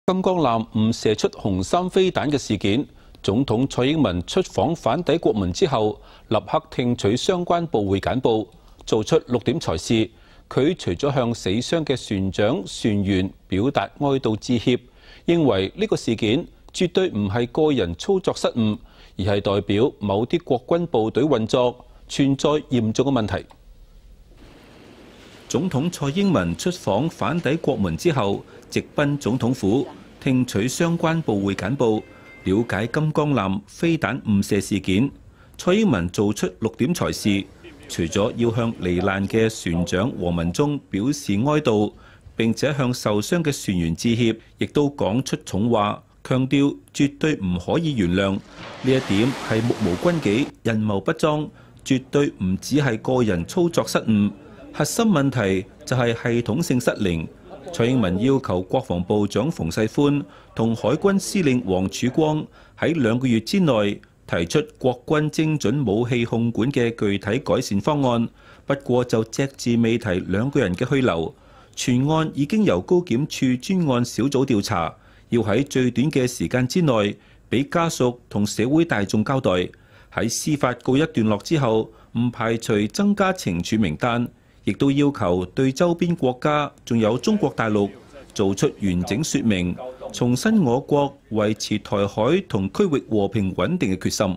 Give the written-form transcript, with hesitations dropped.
金剛艦誤射出紅三飛彈嘅事件，總統蔡英文出訪返抵國門之後，立刻聽取相關部會簡報，做出6點裁示。佢除咗向死傷嘅船長、船員表達哀悼致歉，認為呢個事件絕對唔係個人操作失誤，而係代表某啲國軍部隊運作存在嚴重嘅問題。總統蔡英文出訪返抵國門之後，直奔總統府，聽取相關部會簡報，了解金剛艦飛彈誤射事件。蔡英文做出6點裁示，除咗要向罹難嘅船長黃文忠表示哀悼，並且向受傷嘅船員致歉，亦都講出重話，強調絕對唔可以原諒。呢一點係目無軍紀、人謀不臧，絕對唔只係個人操作失誤。核心問題就係系統性失靈。蔡英文要求國防部長馮世寬同海軍司令黃曙光喺2個月之內提出國軍精準武器控管嘅具體改善方案，不過就隻字未提2個人嘅去留。全案已經由高檢處專案小組調查，要喺最短嘅時間之內俾家屬同社會大眾交代。喺司法告一段落之後，唔排除增加懲處名單。亦都要求對周邊國家，仲有中國大陸做出完整說明，重申我國維持台海同區域和平穩定嘅決心。